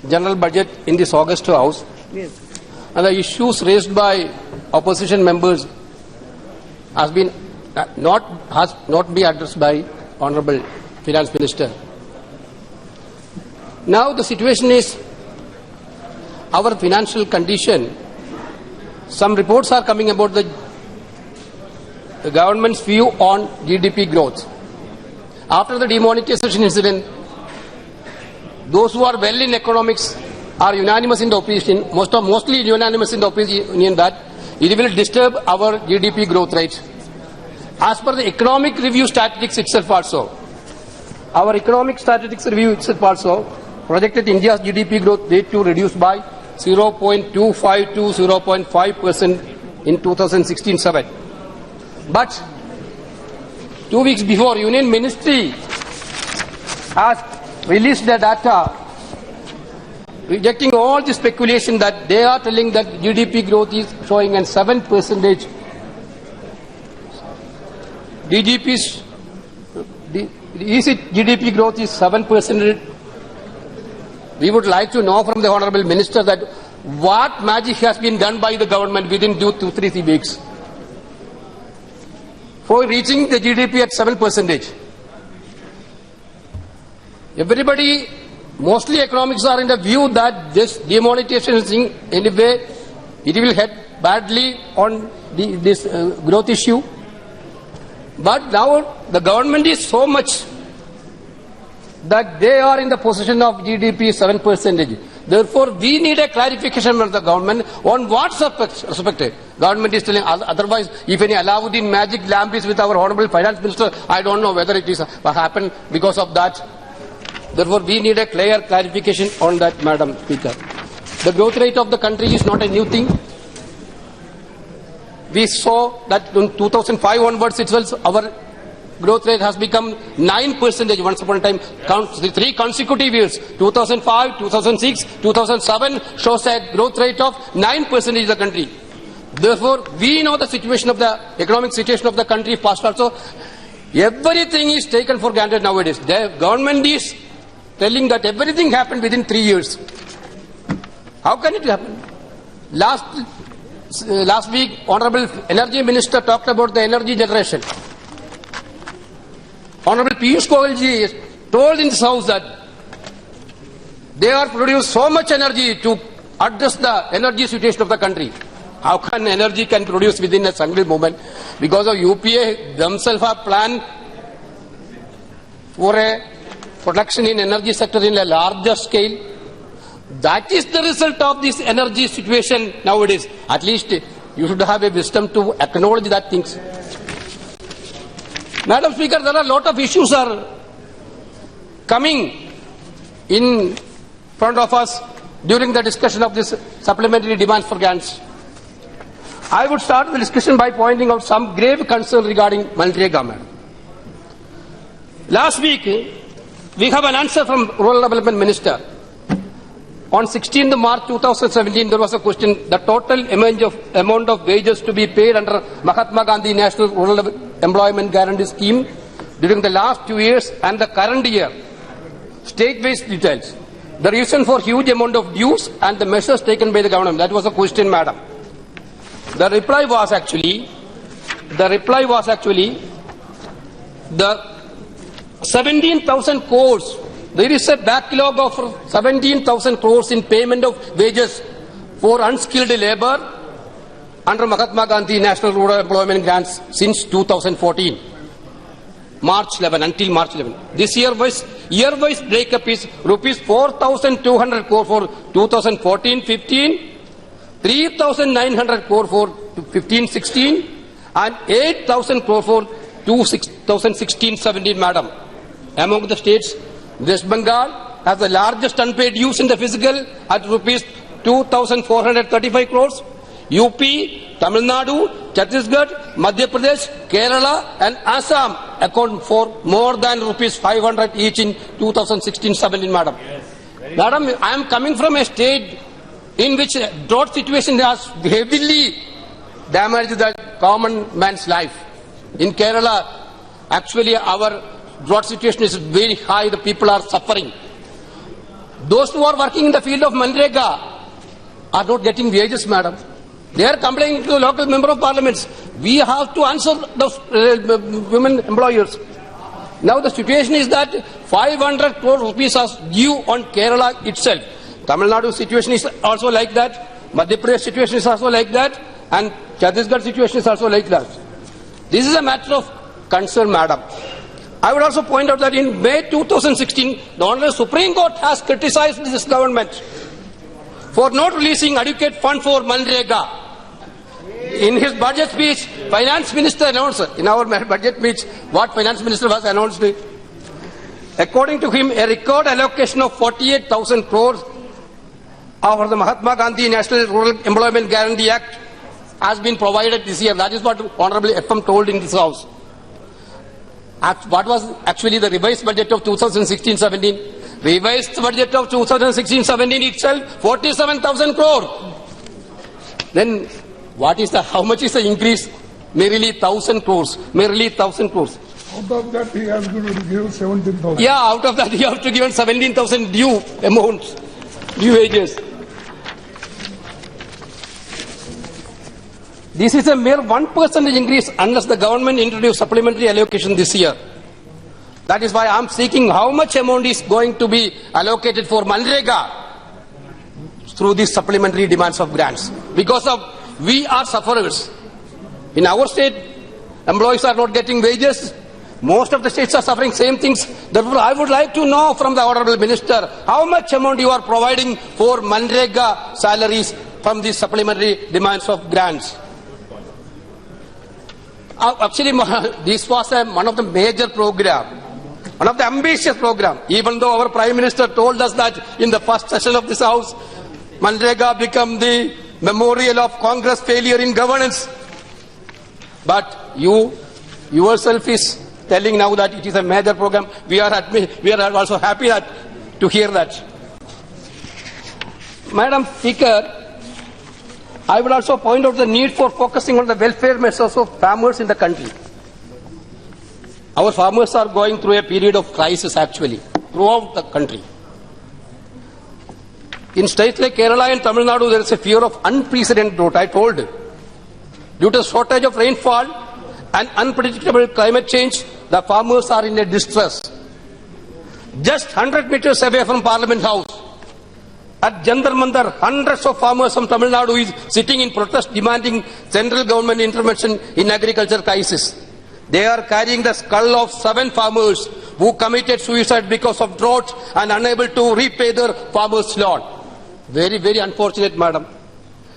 general budget in this August House, and the issues raised by opposition members has not been addressed by Honorable Finance Minister. Now the situation is our financial condition. Some reports are coming about the government's view on GDP growth. After the demonetization incident, those who are well in economics are unanimous in the opinion, mostly unanimous in the opinion that it will disturb our GDP growth rate. As per the economic review statistics itself also, our economic statistics review itself also projected India's GDP growth rate to reduce by 0.25 to 0.5% in 2016-17. But 2 weeks before, Union Ministry has released the data rejecting all the speculation that they are telling that GDP growth is showing a 7%. GDP growth is 7%. We would like to know from the Honorable Minister that what magic has been done by the government within 2-3 weeks for reaching the GDP at 7%. Everybody, mostly economics, are in the view that this demonetization thing, anyway, it will head badly on this growth issue. But now the government is so much that they are in the position of GDP 7%. Therefore, we need a clarification from the government on what respect. Government is telling otherwise. If any Alauddin magic lamp is with our Honorable Finance Minister, I don't know whether it is what happened because of that. Therefore, we need a clear clarification on that, Madam Speaker. The growth rate of the country is not a new thing. We saw that in 2005 onwards itself, our growth rate has become 9% once upon a time. The 3 consecutive years, 2005, 2006, 2007, shows a growth rate of 9% in the country. Therefore, we know the situation of the economic situation of the country past also. Everything is taken for granted nowadays. The government is telling that everything happened within 3 years. How can it happen? Last week, Honorable Energy Minister talked about the energy generation. Honorable Piyush Goyal ji told in this house that they are produced so much energy to address the energy situation of the country. How can energy can produce within a single moment? Because of UPA themselves have planned for a production in energy sector in a larger scale. That is the result of this energy situation nowadays. At least you should have a wisdom to acknowledge that things. Madam Speaker, there are a lot of issues are coming in front of us during the discussion of this supplementary demands for grants. I would start the discussion by pointing out some grave concern regarding monetary government. Last week, we have an answer from Rural Development Minister. On 16th March 2017, there was a question: the total amount of wages to be paid under Mahatma Gandhi National Rural Employment Guarantee Scheme during the last 2 years and the current year. State-wise details. The reason for huge amount of dues and the measures taken by the government. That was a question, madam. The reply was actually the 17,000 crores. There is a backlog of 17,000 crores in payment of wages for unskilled labor under Mahatma Gandhi National Rural Employment Grants since 2014, March 11 until March 11. This year-wise breakup is rupees 4,200 crore for 2014-15, 3,900 crore for 15-16, and 8,000 crore for 2016-17, madam. Among the states, West Bengal has the largest unpaid dues in the fiscal at rupees 2,435 crores. UP, Tamil Nadu, Chhattisgarh, Madhya Pradesh, Kerala and Assam account for more than rupees 500 each in 2016-17, madam. Madam, I am coming from a state in which drought situation has heavily damaged the common man's life. In Kerala, actually our drought situation is very high, the people are suffering. Those who are working in the field of Manrega are not getting wages, madam. They are complaining to the local member of parliaments. We have to answer the women employers. Now the situation is that 500 crore rupees are due on Kerala itself. Tamil Nadu situation is also like that. Madhya Pradesh situation is also like that. And Chhattisgarh situation is also like that. This is a matter of concern, madam. I would also point out that in May 2016, the Honorable Supreme Court has criticized this government for not releasing adequate fund for Manrega. In his budget speech, Finance Minister announced, in our budget speech, what Finance Minister was announced. According to him, a record allocation of 48,000 crores over the Mahatma Gandhi National Rural Employment Guarantee Act has been provided this year. That is what Honorable FM told in this House. What was actually the revised budget of 2016-17? Revised budget of 2016-17 itself, 47,000 crore. Then what is how much is the increase? Merely 1,000 crores. Merely 1,000 crores. Out of that, he has to give 17,000. Yeah, out of that, he has to give 17,000 due amounts, due wages. This is a mere 1% increase unless the government introduced supplementary allocation this year. That is why I am seeking how much amount is going to be allocated for Manrega through these supplementary demands of grants. Because we are sufferers. In our state, employees are not getting wages. Most of the states are suffering same things. Therefore, I would like to know from the Honorable Minister how much amount you are providing for Manrega salaries from these supplementary demands of grants. Actually, this was one of the major program, one of the ambitious program. Even though our Prime Minister told us that in the first session of this House, Manrega become the memorial of Congress failure in governance. But you yourself is telling now that it is a major program. We are also happy to hear that. Madam Speaker, I would also point out the need for focusing on the welfare measures of farmers in the country. Our farmers are going through a period of crisis actually, throughout the country. In states like Kerala and Tamil Nadu, there is a fear of unprecedented drought, I told you. Due to shortage of rainfall and unpredictable climate change, the farmers are in a distress. Just 100 meters away from Parliament House, at Jantar Mandar, hundreds of farmers from Tamil Nadu is sitting in protest demanding central government intervention in agriculture crisis. They are carrying the skull of 7 farmers who committed suicide because of drought and unable to repay their farmers' loan. Very, very unfortunate, madam.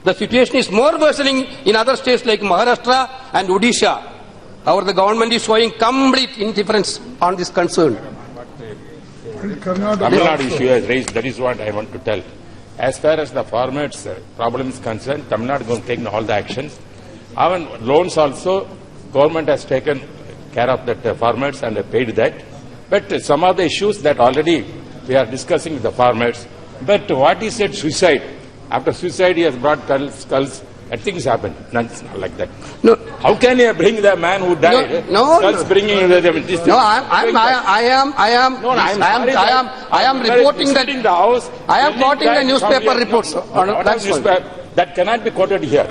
The situation is more worsening in other states like Maharashtra and Odisha. However, the government is showing complete indifference on this concern. Tamil Nadu issue has raised, that is what I want to tell. As far as the farmers' problem is concerned, Tamil Nadu is going to take all the actions. Our loans also, government has taken care of that farmers and paid that. But some of the issues that already we are discussing with the farmers. But what he said, suicide. After suicide, he has brought skulls. And things happen. Not like that. No. How can you bring the man who died? Skulls bringing the this. No, I am reporting that. The house. I am quoting the newspaper reports. That cannot be quoted here.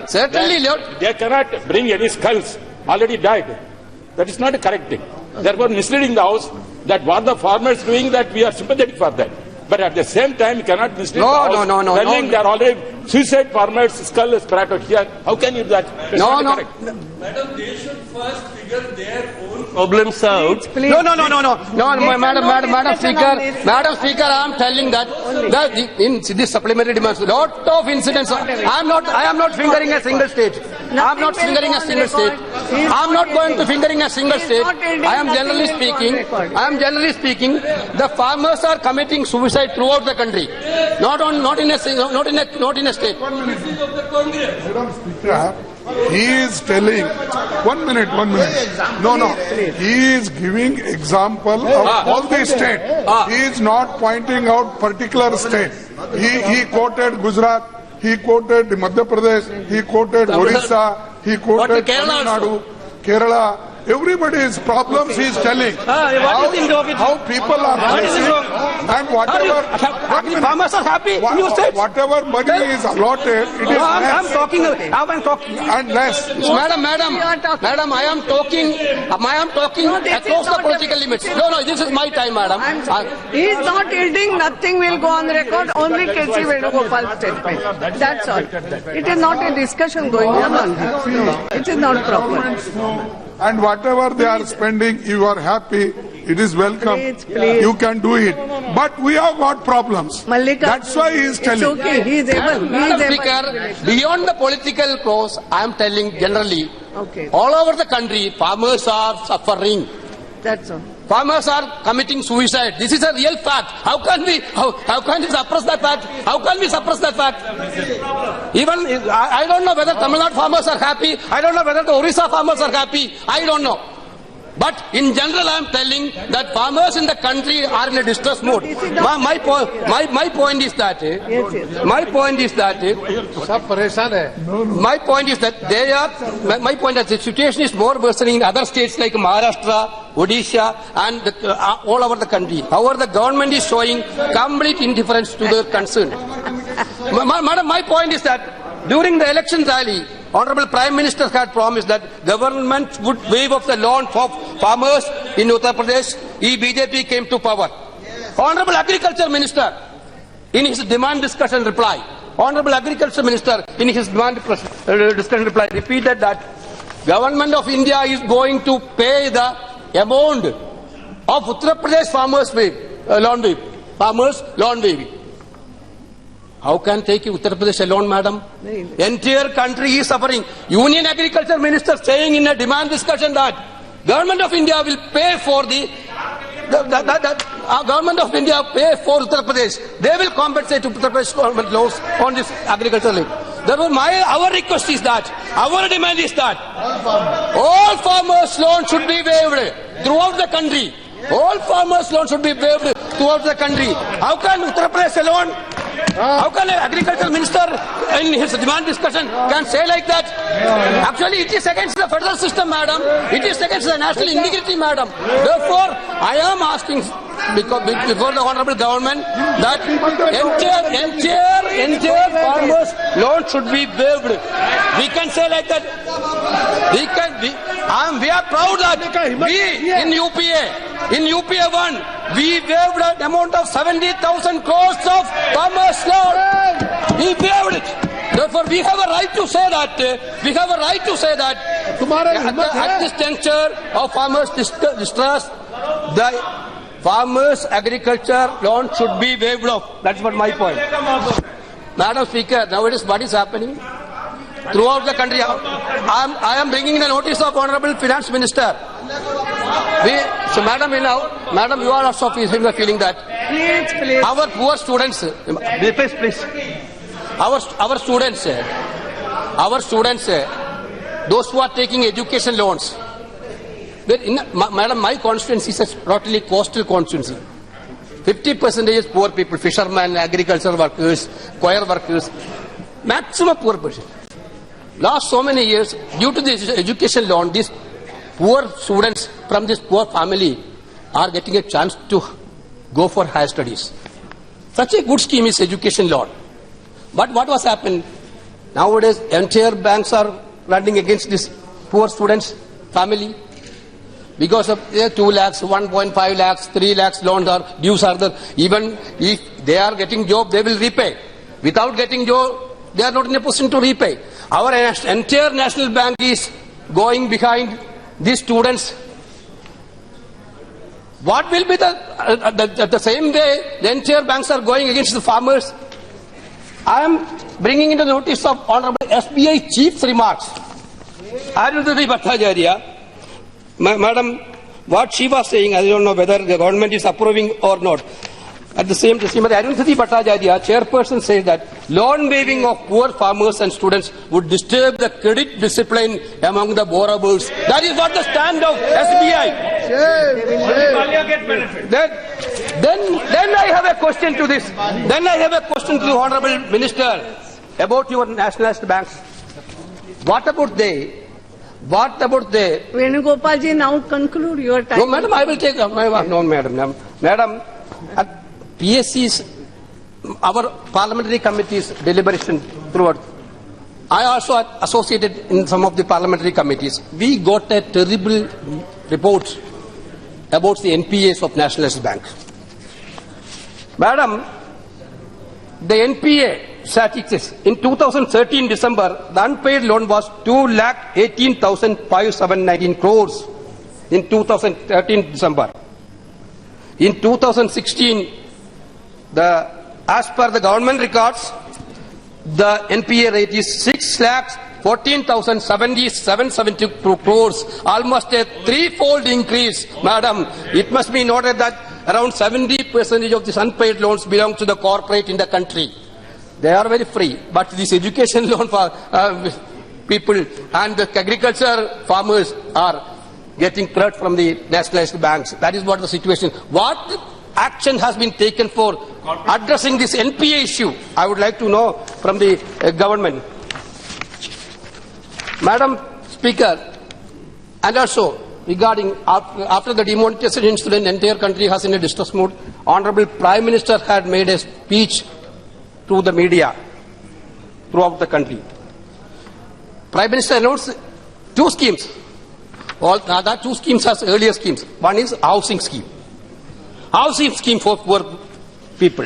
Certainly. They cannot bring any skulls. Already died. That is not a correct thing. Therefore, misleading the house that what the farmers doing, that we are sympathetic for that. But at the same time, you cannot mislead the house. Telling they are already suicide farmers, skull is brought out here. How can you do that? That's not correct. Madam, they should first figure their own problems out. Please. No, Madam Speaker, I am telling that in this supplementary demands, lot of incidents. I am not fingering a single state. I am not fingering a single state. I am not going to fingering a single state. I am generally speaking. The farmers are committing suicide throughout the country, not in a state. Madam Speaker, he is telling, one minute. No. He is giving example of all the states. He is not pointing out particular state. He quoted Gujarat. He quoted Madhya Pradesh. He quoted Orissa. He quoted Tamil Nadu, Kerala. Everybody's problems he is telling. What is wrong with How people are facing and whatever. Farmers are happy in your state. Whatever money is allotted, it is No, I'm less talking. I'm talking. and less. Madam, I am talking across the political limits. No, this is my time, madam. He is not yielding, nothing will go on record, only K C Venugopal statement. That's all. It is not a discussion going on. No, it is not proper. And whatever they are spending, you are happy. It is welcome. Please. You can do it. But we have got problems. Mallika, That's why he is telling. It's okay, he is able. He Madam is able. Speaker, beyond the political cause, I am telling generally, Okay, all over the country, farmers are suffering. that's all. Farmers are committing suicide. This is a real fact. How can we suppress that fact? How can we suppress that fact? Even I don't know whether Tamil Nadu farmers are happy. I don't know whether the Orissa farmers are happy. I don't know. But in general, I am telling that farmers in the country are in a distress mode. My point is that they are. My point is that the situation is more worsening in other states like Maharashtra, Odisha, and all over the country. However, the government is showing complete indifference to their concern. Madam, my point is that during the election rally, Honorable Prime Minister had promised that government would waive off the loan for farmers in Uttar Pradesh if BJP came to power. Honorable Agriculture Minister, in his demand discussion reply, Honorable Agriculture Minister, in his demand discussion reply, repeated that Government of India is going to pay the amount of Uttar Pradesh farmers' loan waiving. How can take Uttar Pradesh alone, madam? Entire country is suffering. Union Agriculture Minister saying in a demand discussion that Government of India will pay for Government of India pay for Uttar Pradesh. They will compensate to Uttar Pradesh government loans on this agricultural link. Therefore, our request is that, our demand is that all farmers' loans should be waived throughout the country. All farmers' loans should be waived throughout the country. How can Uttar Pradesh alone? How can an agricultural minister in his demand discussion can say like that? Actually, it is against the federal system, madam. It is against the national integrity, madam. Therefore, I am asking before the honorable government that entire farmers' loan should be waived. We can say like that. We are proud that we in UPA 1, we waived an amount of 70,000 crores of farmers' loan. We waived it. Therefore, we have a right to say that. At this juncture of farmers' distress, the farmers' agriculture loan should be waived off. That's what my point. Madam Speaker, nowadays what is happening? Throughout the country, I am bringing the notice of Honorable Finance Minister. Madam, you are also feeling that. Please. Our poor students, please. Our students, those who are taking education loans. Madam, my constituency is a totally coastal constituency. 50% is poor people, fishermen, agriculture workers, choir workers, maximum poor person. Last so many years, due to this education loan, these poor students from this poor family are getting a chance to go for higher studies. Such a good scheme is education loan. But what was happened? Nowadays, entire banks are running against this poor students' family. Because of 2 lakhs, 1.5 lakhs, 3 lakhs loans are dues are there. Even if they are getting job, they will repay. Without getting job, they are not in a position to repay. Our entire national bank is going behind these students. What will be the same way the entire banks are going against the farmers? I am bringing into notice of Honorable SBI Chief's remarks. Arundhati Bhattacharya. Madam, what she was saying, I don't know whether the government is approving or not. At the same time, Arundhati Bhattacharya, chairperson, says that loan waiving of poor farmers and students would disturb the credit discipline among the borrowers. That is what the stand of SBI. Then I have a question to this. Then I have a question to the Honorable Minister about your nationalist banks. What about they? What about the... Venugopal ji, now conclude your time. No, madam, I will take... No, madam. Madam, at PSC's, our parliamentary committee's deliberation throughout, I also associated in some of the parliamentary committees. We got a terrible report about the NPAs of Nationalist Bank. Madam, the NPA statistics in 2013 December, the unpaid loan was 2,18,519 crores in 2013 December. In 2016, as per the government records, the NPA rate is 6,14,772 crores, almost a threefold increase. Madam, it must be noted that around 70% of these unpaid loans belong to the corporate in the country. They are very free, but this education loan for people and the agriculture farmers are getting credit from the nationalized banks. That is what the situation. What action has been taken for addressing this NPA issue? I would like to know from the government. Madam Speaker, and also regarding after the demonetization incident, the entire country has in a distress mood. Honorable Prime Minister had made a speech to the media throughout the country. Prime Minister announced two schemes. That two schemes are earlier schemes. One is housing scheme. Housing scheme for poor people.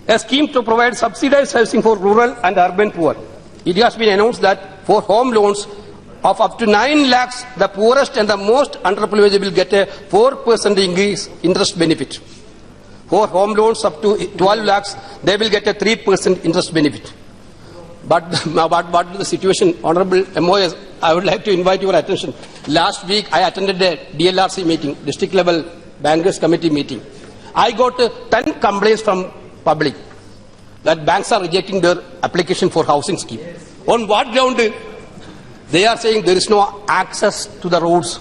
A scheme to provide subsidized housing for rural and urban poor. It has been announced that for home loans of up to 9 lakhs, the poorest and the most underprivileged will get a 4% increase interest benefit. For home loans up to 12 lakhs, they will get a 3% interest benefit. But the situation, Honorable MOS, I would like to invite your attention. Last week, I attended a DLRC meeting, district level bankers committee meeting. I got 10 complaints from public that banks are rejecting their application for housing scheme. On what ground? They are saying there is no access to the roads.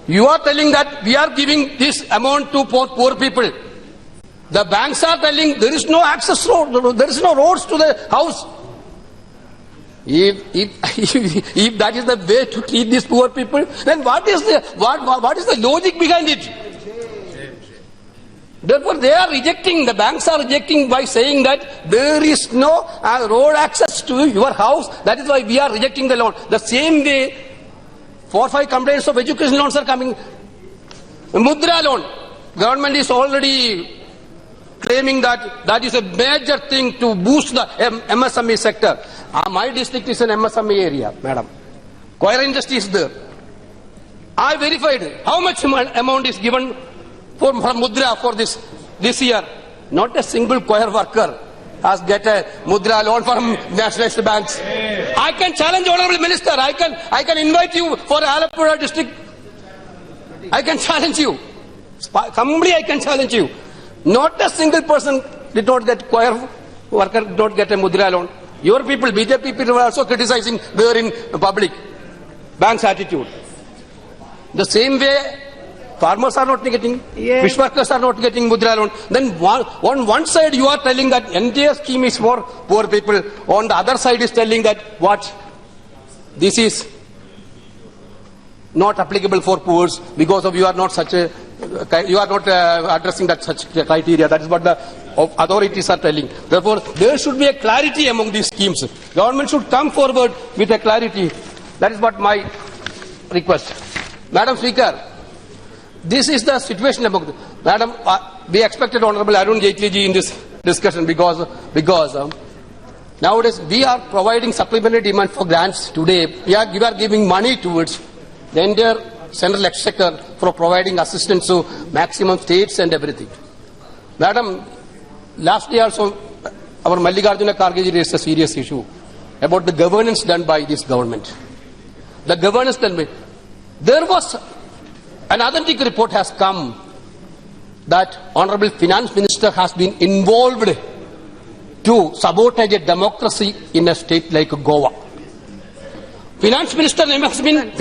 You are telling that we are giving this amount to poor people. The banks are telling there is no access road, there is no roads to the house. If that is the way to treat these poor people, then what is the logic behind it? Therefore, they are rejecting, the banks are rejecting by saying that there is no road access to your house. That is why we are rejecting the loan. The same way, 4 or 5 complaints of education loans are coming. Mudra loan. Government is already claiming that is a major thing to boost the MSME sector. My district is an MSME area, madam. Coir industry is there. I verified how much amount is given from Mudra for this year. Not a single coir worker has get a Mudra loan from nationalist banks. I can challenge Honorable Minister. I can invite you for Alappuzha district. I can challenge you. Humbly I can challenge you. Not a single person did not get coir worker did not get a Mudra loan. Your people, BJP people were also criticizing there in public bank's attitude. The same way, farmers are not getting, fish workers are not getting Mudra loan. Then on one side you are telling that entire scheme is for poor people. On the other side is telling that what? This is not applicable for poor because of you are not addressing that such criteria. That is what the authorities are telling. Therefore, there should be a clarity among these schemes. Government should come forward with a clarity. That is what my request. Madam Speaker, this is the situation among Madam, we expected Honorable Arun Jaitley ji in this discussion because nowadays we are providing supplementary demand for grants today. We are giving money towards the entire central exchequer for providing assistance to maximum states and everything. Madam, last year also our Mallikarjuna Kharge ji raised a serious issue about the governance done by this government. The governance done by... There was an authentic report has come that Honorable Finance Minister has been involved to sabotage a democracy in a state like Goa. Finance Minister name has been,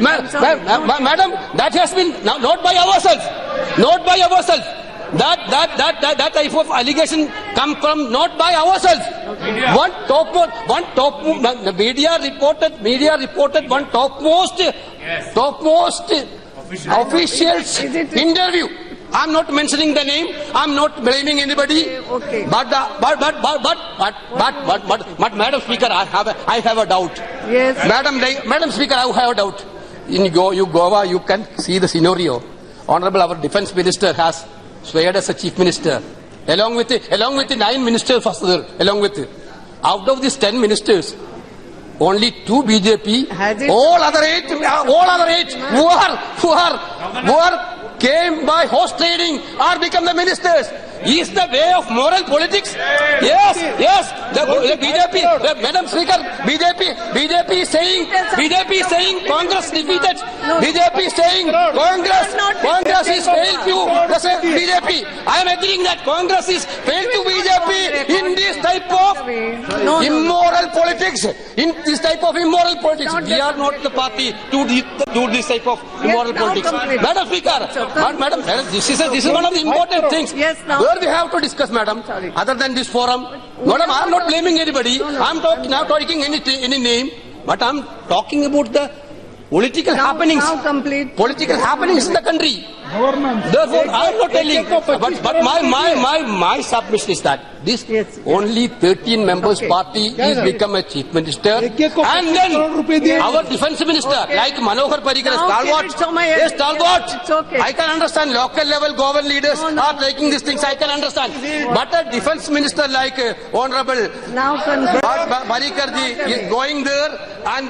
madam, that has been not by ourselves. That type of allegation come from not by ourselves. The media reported one topmost officials interview. I'm not mentioning the name. I'm not blaming anybody. Okay. But Madam Speaker, I have a doubt. Yes. Madam Speaker, I have a doubt. In Goa, you can see the scenario. Honorable, our Defence Minister has sweared as a Chief Minister, along with the 9 ministers. Out of these 10 ministers, only 2 BJP. All other eight who came by horse trading or become the ministers. Is the way of moral politics? Yes. The BJP, Madam Speaker, BJP is saying Congress defeated. BJP is saying Congress is failed to BJP. I am agreeing that Congress is failed to BJP in this type of immoral politics. We are not the party to do this type of immoral politics. Madam Speaker, Madam, this is one of the important things. Yes, now. Where we have to discuss, madam, other than this forum. Madam, I am not blaming anybody. I am not talking any name, but I am talking about the political happenings. Political happenings in the country. Therefore, I am not telling. But my submission is that this only 13 members party is become a chief minister, and then our defence minister, like Manohar Parrikar, is stalwart. I can understand local level government leaders are taking these things. I can understand, but a defence minister like Honorable Parrikar is going there and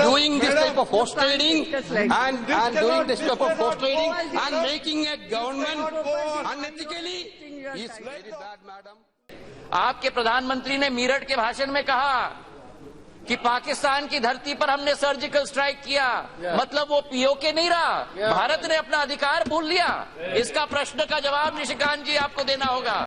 doing this type of horse trading and doing this type of horse trading and making a government unethically is very bad, madam. आपके प्रधानमंत्री ने मीरठ के भाषण में कहा कि पाकिस्तान की धरती पर हमने सर्जिकल स्ट्राइक किया, मतलब वो पीओके नहीं रहा, भारत ने अपना अधिकार भूल लिया। इसका प्रश्न का जवाब निशिकांत जी आपको देना होगा।